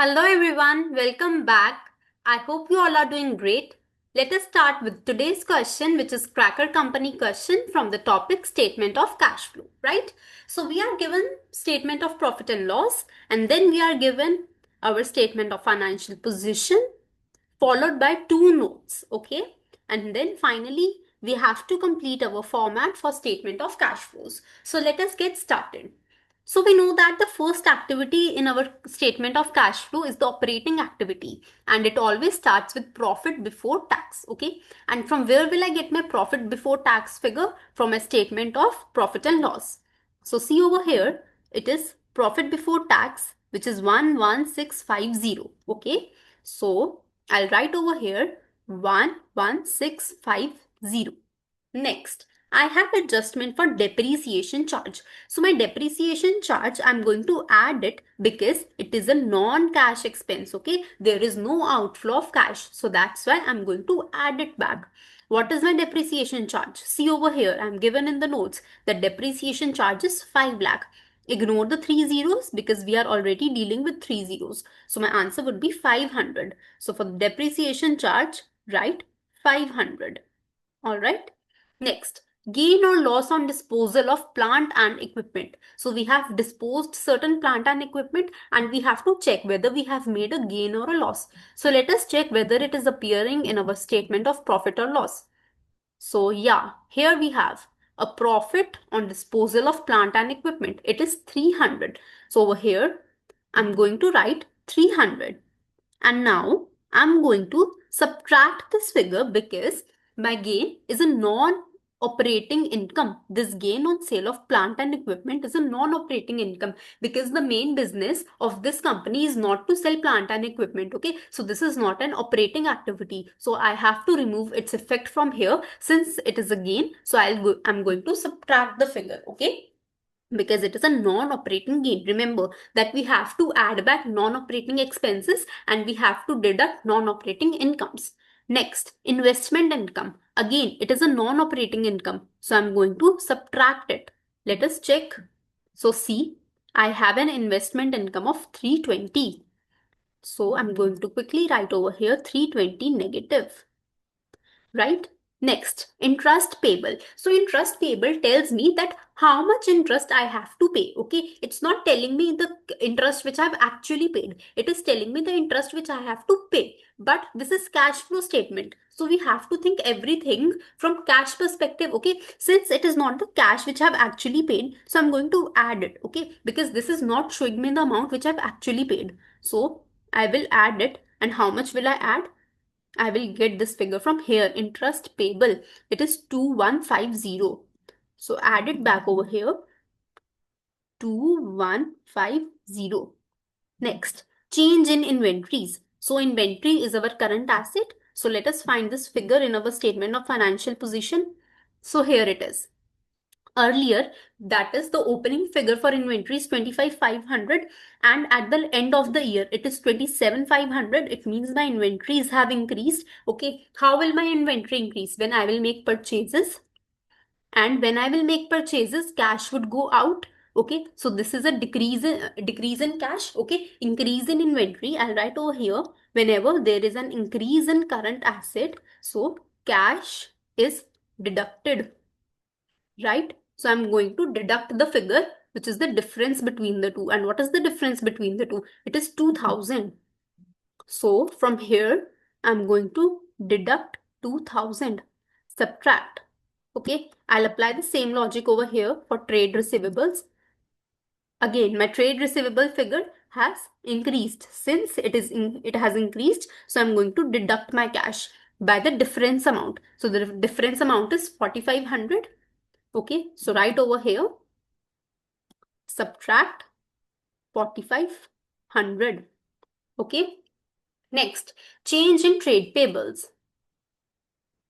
Hello everyone, welcome back. I hope you all are doing great. Let us start with today's question, which is Cracker Company question from the topic statement of cash flow, right? So we are given statement of profit and loss, and then we are given our statement of financial position followed by two notes, okay? And then finally we have to complete our format for statement of cash flows. So let us get started. So we know that the first activity in our statement of cash flow is the operating activity, and it always starts with profit before tax, okay? And from where will I get my profit before tax figure? From a statement of profit and loss. So see over here, it is profit before tax, which is 11650, okay? So I'll write over here 11650. Next, I have adjustment for depreciation charge. So my depreciation charge, I'm going to add it because it is a non-cash expense, okay? There is no outflow of cash. So that's why I'm going to add it back. What is my depreciation charge? See over here, I'm given in the notes that depreciation charge is 5 lakh. Ignore the 3 zeros because we are already dealing with 3 zeros. So my answer would be 500. So for the depreciation charge, write 500. Alright. Next, gain or loss on disposal of plant and equipment. So we have disposed certain plant and equipment and we have to check whether we have made a gain or a loss. So let us check whether it is appearing in our statement of profit or loss. So yeah, here we have a profit on disposal of plant and equipment. It is 300. So over here, I'm going to write 300. And now I'm going to subtract this figure because my gain is a non-operating income. This gain on sale of plant and equipment is a non-operating income because the main business of this company is not to sell plant and equipment. Okay, so this is not an operating activity. So I have to remove its effect from here since it is a gain. So I'm going to subtract the figure. Okay, because it is a non-operating gain. Remember that we have to add back non-operating expenses and we have to deduct non-operating incomes. Next, investment income. Again, it is a non-operating income. So I'm going to subtract it. Let us check. So see, I have an investment income of 320. So I'm going to quickly write over here 320 negative, right? Next, interest payable. So interest payable tells me that how much interest I have to pay. Okay, it's not telling me the interest which I've actually paid. It is telling me the interest which I have to pay. But this is cash flow statement. So we have to think everything from cash perspective. Okay, since it is not the cash which I've actually paid, so I'm going to add it. Okay, because this is not showing me the amount which I've actually paid. So I will add it. And how much will I add? I will get this figure from here. Interest payable. It is 2150. So add it back over here. 2150. Next, change in inventories. So inventory is our current asset. So let us find this figure in our statement of financial position. So here it is. Earlier, that is the opening figure for inventory is 25,500 and at the end of the year it is 27,500. It means my inventories have increased. Okay, how will my inventory increase? When I will make purchases, and when I will make purchases, cash would go out. Okay, so this is a decrease in cash. Okay, increase in inventory. I'll write over here whenever there is an increase in current asset, so cash is deducted, right? So I'm going to deduct the figure, which is the difference between the two. And what is the difference between the two? It is 2000. So from here, I'm going to deduct 2000, subtract. Okay, I'll apply the same logic over here for trade receivables. Again, my trade receivable figure has increased. Since it has increased, so I'm going to deduct my cash by the difference amount. So the difference amount is 4500. Okay, so right over here, subtract 4500. Okay, next, change in trade payables.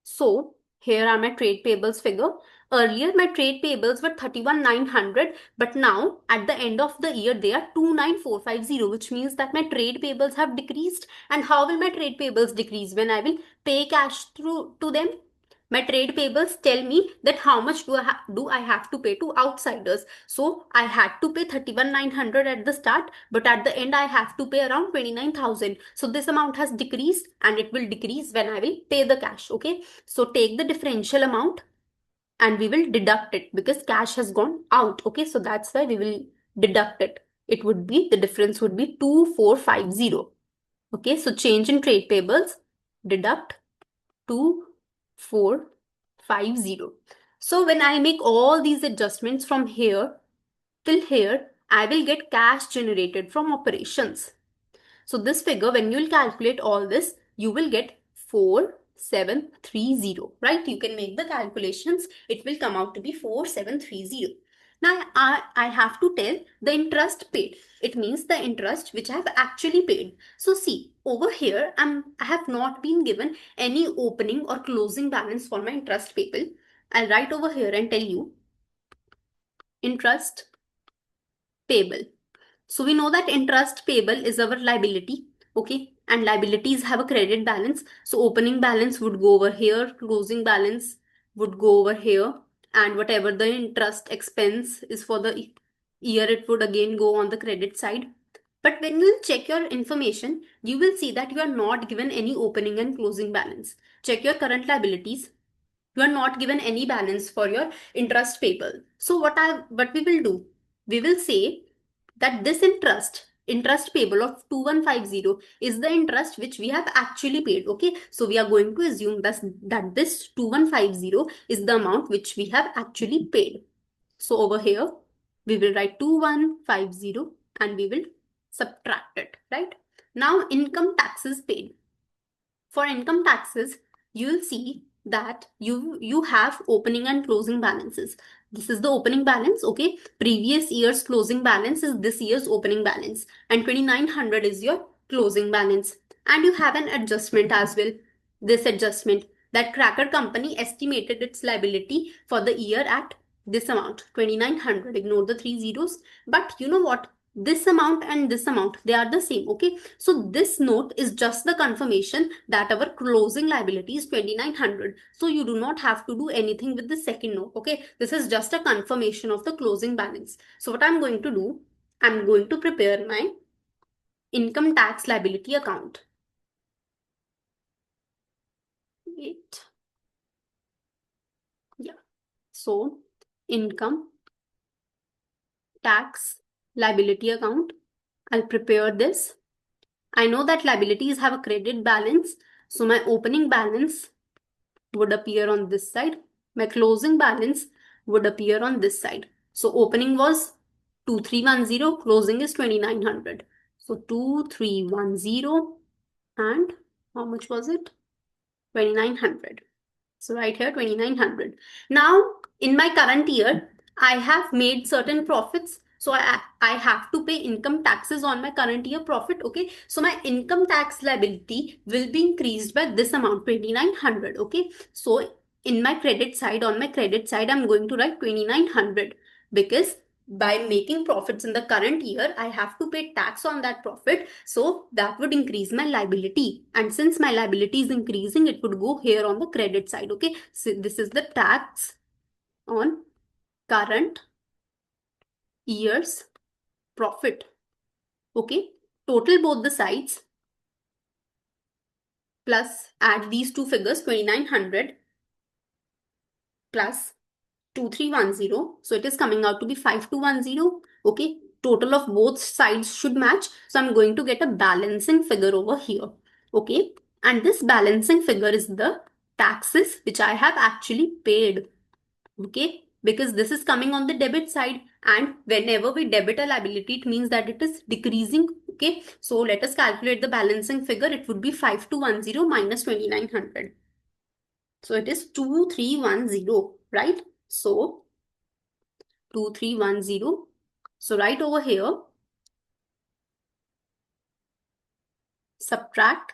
So here are my trade payables figure. Earlier my trade payables were 31,900, but now at the end of the year they are 29,450, which means that my trade payables have decreased. And how will my trade payables decrease? When I will pay cash through to them. My trade payables tell me that how much do I have to pay to outsiders. So I had to pay 31,900 at the start, but at the end I have to pay around 29,000. So this amount has decreased and it will decrease when I will pay the cash. Okay. So take the differential amount and we will deduct it because cash has gone out. Okay. So that's why we will deduct it. It would be, the difference would be 2450. Okay. So change in trade payables, deduct 2450. So when I make all these adjustments from here till here, I will get cash generated from operations. So this figure, when you will calculate all this, you will get 4730, right? You can make the calculations. It will come out to be 4730. Now I have to tell the interest paid. It means the interest which I have actually paid. So see, over here, I have not been given any opening or closing balance for my interest payable. I'll write over here and tell you interest payable. So we know that interest payable is our liability, okay? And liabilities have a credit balance. So opening balance would go over here, closing balance would go over here, and whatever the interest expense is for the year, it would again go on the credit side. But when you check your information, you will see that you are not given any opening and closing balance. Check your current liabilities. You are not given any balance for your interest payable. So what we will do? We will say that this interest payable of 2150 is the interest which we have actually paid. Okay, so we are going to assume that this 2150 is the amount which we have actually paid. So over here we will write 2150 and we will subtract it. Right now, income taxes paid. For income taxes, you'll see that you have opening and closing balances. This is the opening balance. Okay, previous year's closing balance is this year's opening balance, and 2900 is your closing balance. And you have an adjustment as well. This adjustment, that cracker company estimated its liability for the year at this amount, 2900. Ignore the three zeros. But you know what, this amount and this amount, they are the same. Okay, so this note is just the confirmation that our closing liability is 2900. So you do not have to do anything with the second note. Okay, this is just a confirmation of the closing balance. So what I'm going to do, I'm going to prepare my income tax liability account. Wait. Yeah. So income tax liability account, I'll prepare this. I know that liabilities have a credit balance. So my opening balance would appear on this side. My closing balance would appear on this side. So opening was 2310, closing is 2900. So 2310 and how much was it? 2900. So right here 2900. Now in my current year, I have made certain profits. So I have to pay income taxes on my current year profit. Okay. So my income tax liability will be increased by this amount, 2900. Okay. So in my credit side, on my credit side, I'm going to write 2900 because by making profits in the current year, I have to pay tax on that profit. So that would increase my liability. And since my liability is increasing, it would go here on the credit side. Okay. So this is the tax on current year's profit. Okay. Total both the sides plus add these two figures, 2900 plus 2310. So it is coming out to be 5210. Okay. Total of both sides should match. So I'm going to get a balancing figure over here. Okay. And this balancing figure is the taxes which I have actually paid. Okay. Because this is coming on the debit side. And whenever we debit a liability, it means that it is decreasing. Okay. So let us calculate the balancing figure. It would be 5210 minus 2900. So it is 2310, right? So 2310. So right over here, subtract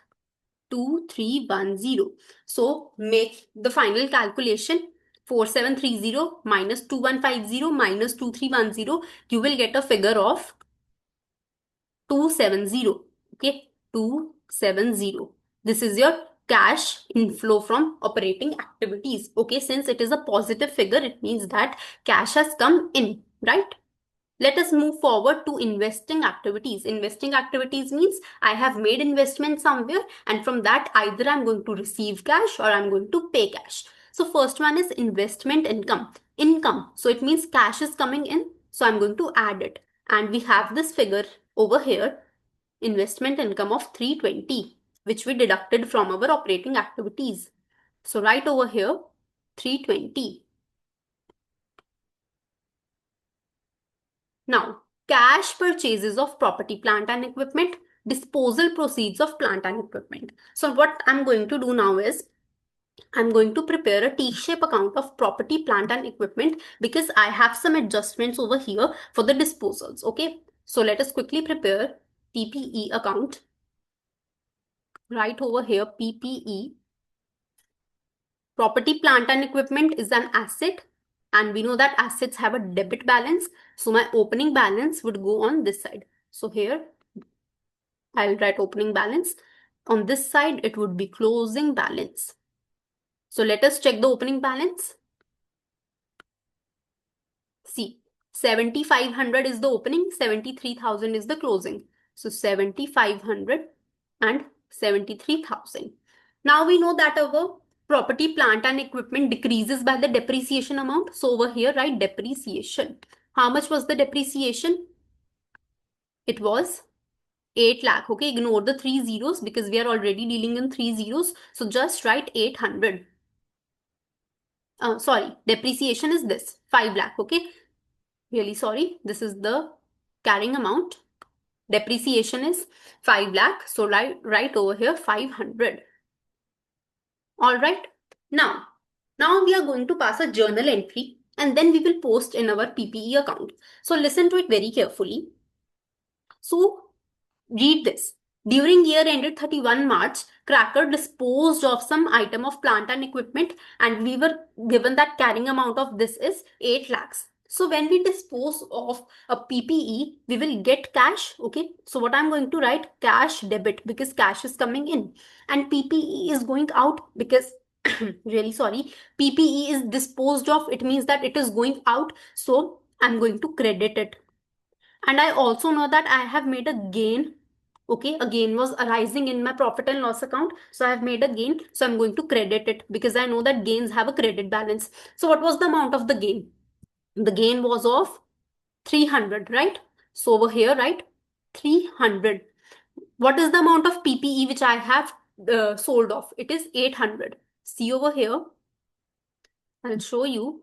2310. So make the final calculation. 4730 minus 2150 minus 2310. You will get a figure of 270. Okay, 270. This is your cash inflow from operating activities. Okay, since it is a positive figure, it means that cash has come in, right? Let us move forward to investing activities. Investing activities means I have made investment somewhere, and from that either I'm going to receive cash or I'm going to pay cash. So first one is investment income. Income. So it means cash is coming in. So I'm going to add it. And we have this figure over here, investment income of 320, which we deducted from our operating activities. So right over here, 320. Now, cash purchases of property, plant and equipment, disposal proceeds of plant and equipment. So what I'm going to do now is I'm going to prepare a T-shape account of property, plant and equipment because I have some adjustments over here for the disposals. Okay. So let us quickly prepare PPE account. Right over here, PPE. Property, plant and equipment is an asset, and we know that assets have a debit balance. So my opening balance would go on this side. So here I'll write opening balance. On this side, it would be closing balance. So let us check the opening balance. See, 7,500 is the opening, 73,000 is the closing. So 7,500 and 73,000. Now we know that our property, plant and equipment decreases by the depreciation amount. So over here, write depreciation. How much was the depreciation? It was 8 lakh. Okay, ignore the 3 zeros because we are already dealing in 3 zeros. So just write 800. Sorry, depreciation is this 5 lakh. Okay, really sorry. This is the carrying amount. Depreciation is 5 lakh. So right over here 500. All right. Now we are going to pass a journal entry and then we will post in our PPE account. So listen to it very carefully. So read this. During year ended 31 March, Cracker disposed of some item of plant and equipment, and we were given that carrying amount of this is 8 lakhs. So when we dispose of a PPE, we will get cash. Okay. So what I'm going to write, cash debit, because cash is coming in, and PPE is going out because really sorry, PPE is disposed of. It means that it is going out. So I'm going to credit it. And I also know that I have made a gain. Okay, a gain was arising in my profit and loss account. So I have made a gain. So I'm going to credit it because I know that gains have a credit balance. So what was the amount of the gain? The gain was of 300, right? So over here, right? 300. What is the amount of PPE which I have sold off? It is 800. See over here. I'll show you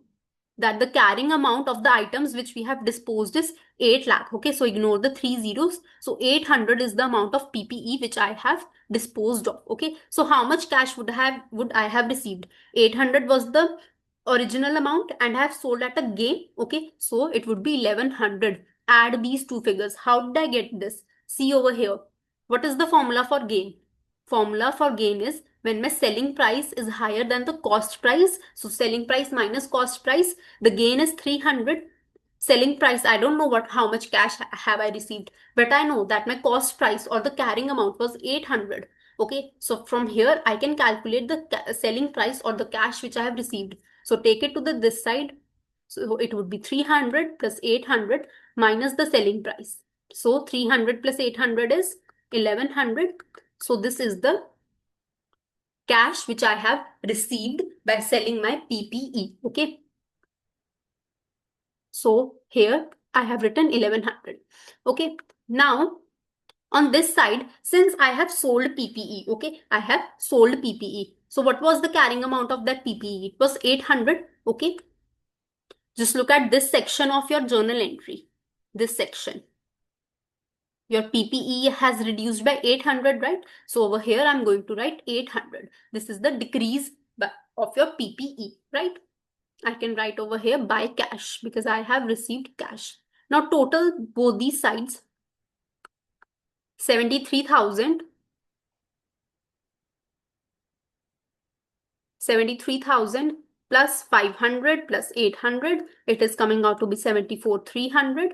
that the carrying amount of the items which we have disposed is 8 lakh. Okay, so ignore the 3 zeros. So 800 is the amount of PPE which I have disposed of. Okay, so how much cash would I have received? 800 was the original amount and I have sold at a gain. Okay, so it would be 1100. Add these two figures. How did I get this? See over here. What is the formula for gain? Formula for gain is when my selling price is higher than the cost price. So selling price minus cost price, the gain is 300. Selling price, I don't know how much cash have I received, but I know that my cost price or the carrying amount was 800. Okay, so from here I can calculate the selling price or the cash which I have received. So take it to the this side. So it would be 300 plus 800 minus the selling price. So 300 plus 800 is 1100. So this is the cash which I have received by selling my PPE. Okay. So here I have written 1100. Okay. Now on this side, since I have sold PPE, okay, I have sold PPE. So what was the carrying amount of that PPE? It was 800. Okay. Just look at this section of your journal entry. This section. Your PPE has reduced by 800, right? So over here, I'm going to write 800. This is the decrease of your PPE, right? I can write over here by cash because I have received cash. Now total both these sides, 73,000. 73,000 plus 500 plus 800. It is coming out to be 74,300.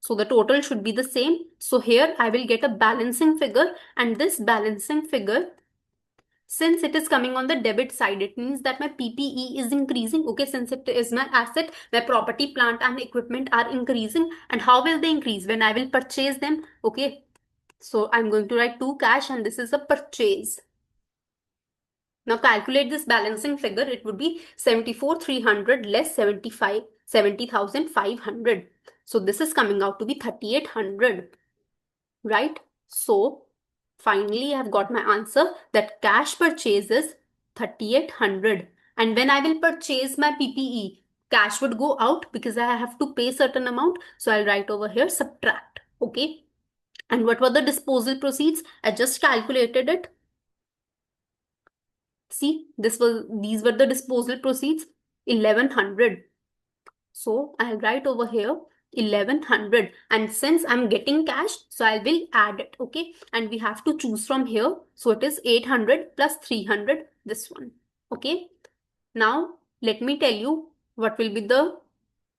So the total should be the same. So here I will get a balancing figure, and this balancing figure Since it is coming on the debit side, it means that my PPE is increasing. Okay, since it is my asset, my property, plant and equipment are increasing. And how will they increase? When I will purchase them. Okay, so I'm going to write to cash and this is a purchase. Now calculate this balancing figure. It would be 74,300 less 70,500. So this is coming out to be 3,800, right? So finally I've got my answer that cash purchase is 3,800. And when I will purchase my PPE, cash would go out because I have to pay certain amount. So I'll write over here subtract. Okay. And what were the disposal proceeds? I just calculated it. See, these were the disposal proceeds, 1,100. So I'll write over here 1,100, and since I'm getting cash, so I will add it. Okay, and we have to choose from here. So it is 800 plus 300, this one. Okay, now let me tell you what will be the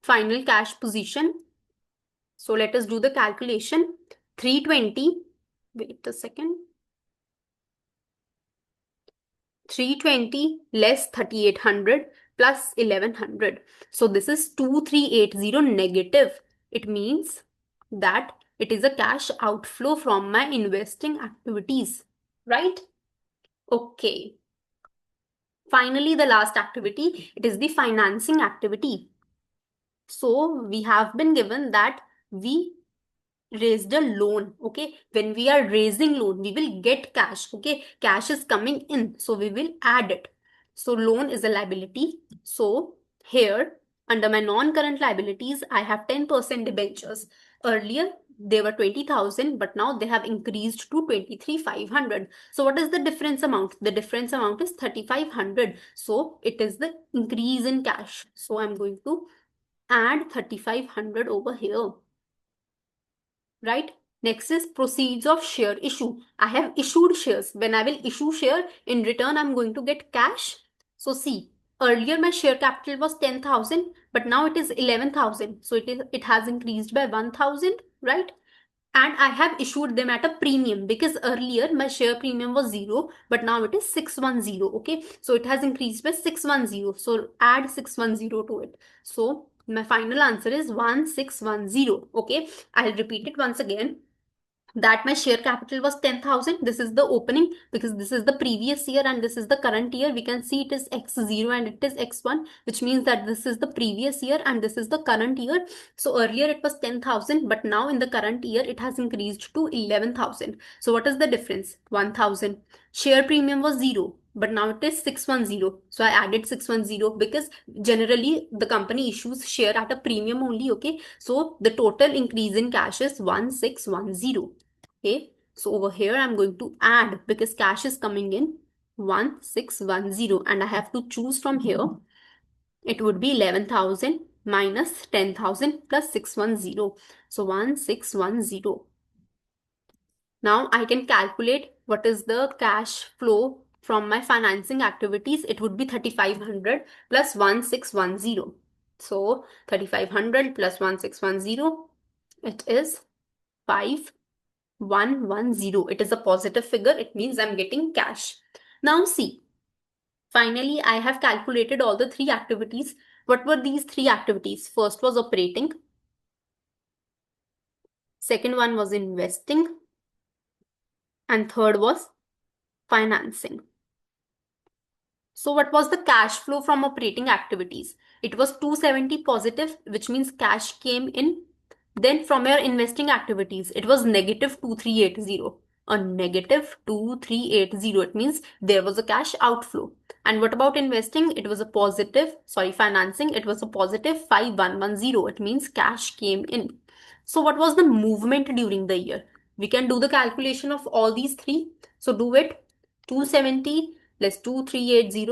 final cash position. So let us do the calculation. 320, wait a second. 320 less 3,800 plus 1,100. So this is 2,380 negative. It means that it is a cash outflow from my investing activities, right? Okay. Finally, the last activity, it is the financing activity. So we have been given that we raised a loan. Okay, when we are raising loan, we will get cash. Okay, cash is coming in, so we will add it. So loan is a liability. So here under my non-current liabilities, I have 10% debentures. Earlier they were 20,000, but now they have increased to 23,500. So what is the difference amount? The difference amount is 3,500. So it is the increase in cash. So I'm going to add 3,500 over here, right? Next is proceeds of share issue. I have issued shares. When I will issue share, in return, I'm going to get cash. So see, earlier my share capital was 10,000, but now it is 11,000. So it has increased by 1,000, right? And I have issued them at a premium because earlier my share premium was 0, but now it is 610. Okay, so it has increased by 610. So add 610 to it. So my final answer is 1610. Okay, I'll repeat it once again, that my share capital was 10,000. This is the opening because this is the previous year and this is the current year. We can see it is X0 and it is X1, which means that this is the previous year and this is the current year. So earlier it was 10,000, but now in the current year it has increased to 11,000. So what is the difference? 1,000. Share premium was 0, but now it is 610. So I added 610 because generally the company issues share at a premium only. Okay, so the total increase in cash is 1610. Okay, so over here I'm going to add because cash is coming in 1610 and I have to choose from here. It would be 11,000 minus 10,000 plus 610. So 1610. Now I can calculate what is the cash flow from my financing activities. It would be 3,500 plus 1610. So 3,500 plus 1610, it is 5,110. It is a positive figure. It means I'm getting cash. Now see, finally I have calculated all the three activities. What were these three activities? First was operating. Second one was investing. And third was financing. So what was the cash flow from operating activities? It was 270 positive, which means cash came in. Then from your investing activities, it was negative 2380. A negative 2380. It means there was a cash outflow. And what about investing? It was a positive, sorry, financing. It was a positive 5110. It means cash came in. So what was the movement during the year? We can do the calculation of all these three. So do it. 270 less 2380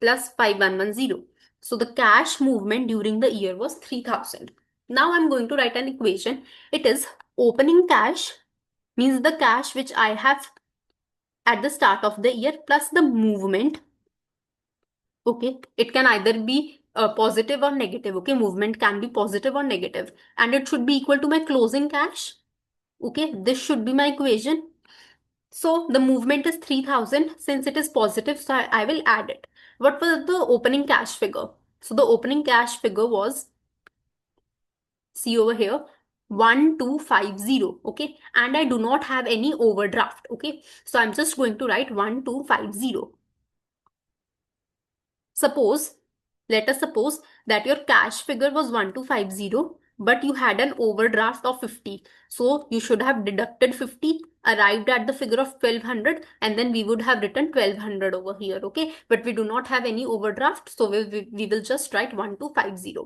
plus 5110. So the cash movement during the year was 3,000. Now I'm going to write an equation. It is opening cash means the cash which I have at the start of the year plus the movement. Okay, it can either be positive or negative. Okay, movement can be positive or negative, and it should be equal to my closing cash. Okay, this should be my equation. So the movement is 3000. Since it is positive, so I will add it. What was the opening cash figure? So the opening cash figure was, see over here, 1250. Okay, and I do not have any overdraft. Okay, so I'm just going to write 1250. Suppose, let us suppose that your cash figure was 1250, but you had an overdraft of 50. So you should have deducted 50, arrived at the figure of 1200, and then we would have written 1200 over here. Okay, but we do not have any overdraft, so we will just write 1250.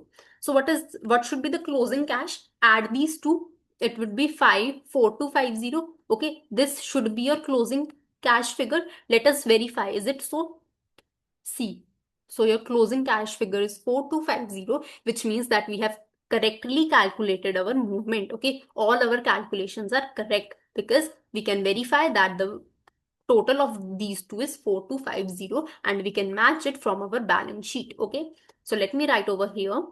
So what should be the closing cash? Add these two. It would be 54250. Okay, this should be your closing cash figure. Let us verify. Is it so? C. So your closing cash figure is 4250, which means that we have correctly calculated our movement. Okay, all our calculations are correct because we can verify that the total of these two is 4250 and we can match it from our balance sheet. Okay, so let me write over here.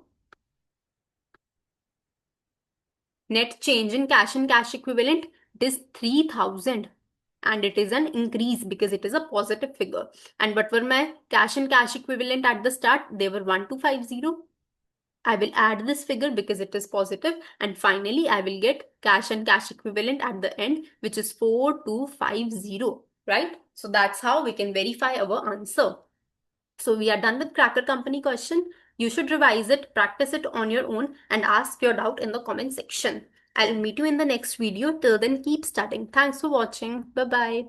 Net change in cash and cash equivalent, it is 3000 and it is an increase because it is a positive figure. And what were my cash and cash equivalent at the start? They were 1250. I will add this figure because it is positive, and finally I will get cash and cash equivalent at the end, which is 4250, right? So that's how we can verify our answer. So we are done with Cracker Company question. You should revise it, practice it on your own, and ask your doubt in the comment section. I'll meet you in the next video. Till then, keep studying. Thanks for watching. Bye-bye.